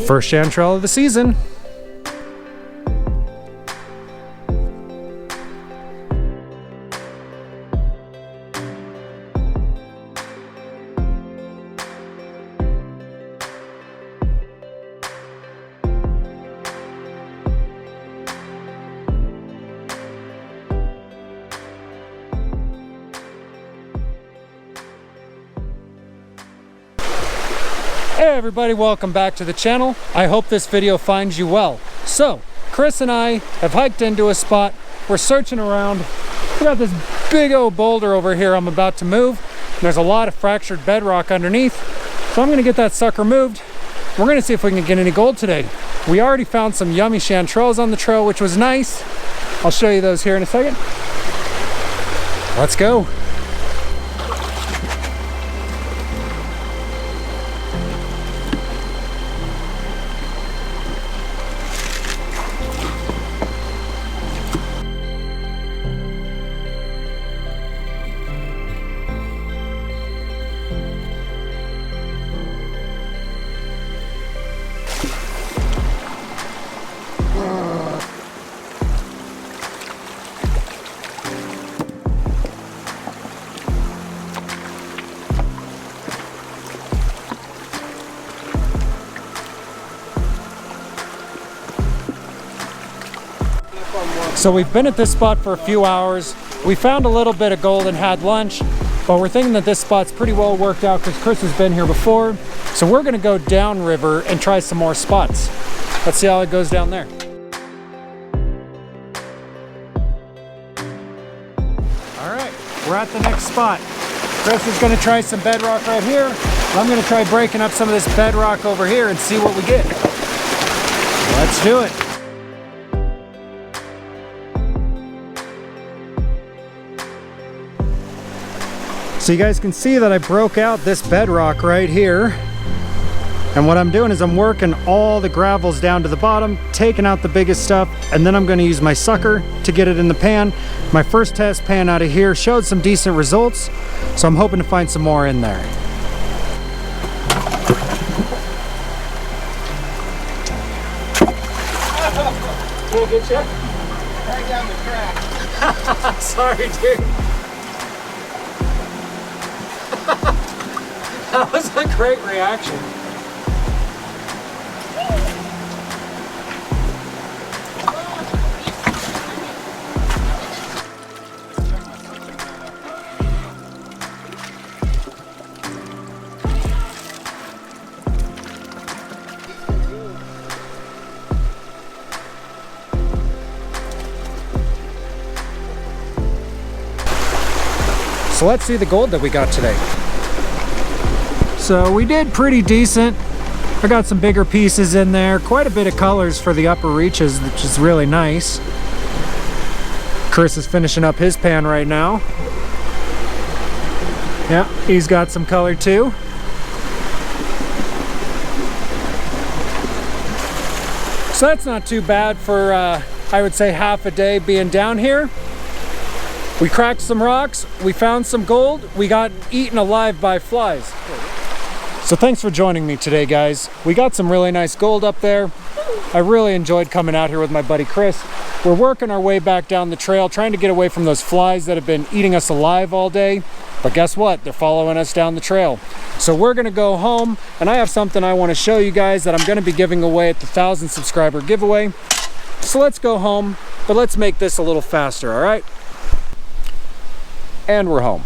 First chanterelle of the season. Hey everybody, welcome back to the channel. I hope this video finds you well. So, Chris and I have hiked into a spot. We're searching around. We got this big old boulder over here I'm about to move. There's a lot of fractured bedrock underneath. So I'm gonna get that sucker moved. We're gonna see if we can get any gold today. We already found some yummy chanterelles on the trail, which was nice. I'll show you those here in a second. Let's go. So we've been at this spot for a few hours. We found a little bit of gold and had lunch, but we're thinking that this spot's pretty well worked out because Chris has been here before. So we're gonna go downriver and try some more spots. Let's see how it goes down there. All right, we're at the next spot. Chris is gonna try some bedrock right here. I'm gonna try breaking up some of this bedrock over here and see what we get. Let's do it. So you guys can see that I broke out this bedrock right here. And what I'm doing is I'm working all the gravels down to the bottom, taking out the biggest stuff, and then I'm gonna use my sucker to get it in the pan. My first test pan out of here showed some decent results, so I'm hoping to find some more in there. Can I get you? Right down the crack. Sorry, dude. That was a great reaction. So let's see the gold that we got today. So we did pretty decent. I got some bigger pieces in there, quite a bit of colors for the upper reaches, which is really nice. Chris is finishing up his pan right now. Yeah, he's got some color too. So that's not too bad for, I would say, half a day being down here. We cracked some rocks, we found some gold, we got eaten alive by flies. So thanks for joining me today, guys. We got some really nice gold up there. I really enjoyed coming out here with my buddy Chris. We're working our way back down the trail, trying to get away from those flies that have been eating us alive all day. But guess what? They're following us down the trail. So we're gonna go home, and I have something I wanna show you guys that I'm gonna be giving away at the 1,000 subscriber giveaway. So let's go home, but let's make this a little faster, all right? And we're home.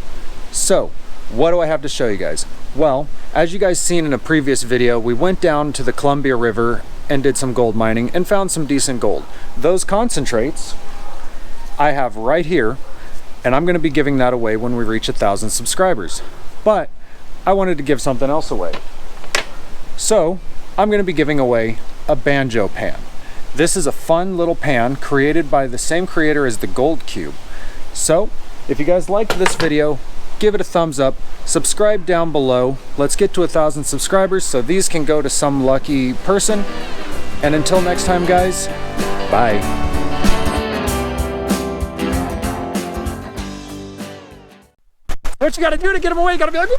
So, what do I have to show you guys? Well, as you guys seen in a previous video, we went down to the Columbia River and did some gold mining and found some decent gold. Those concentrates I have right here, and I'm gonna be giving that away when we reach 1,000 subscribers. But I wanted to give something else away. So, I'm gonna be giving away a banjo pan. This is a fun little pan created by the same creator as the Gold Cube. So, if you guys liked this video, give it a thumbs up, subscribe down below. Let's get to 1,000 subscribers so these can go to some lucky person. And until next time, guys, bye. What you gotta do to get them away? You gotta be like,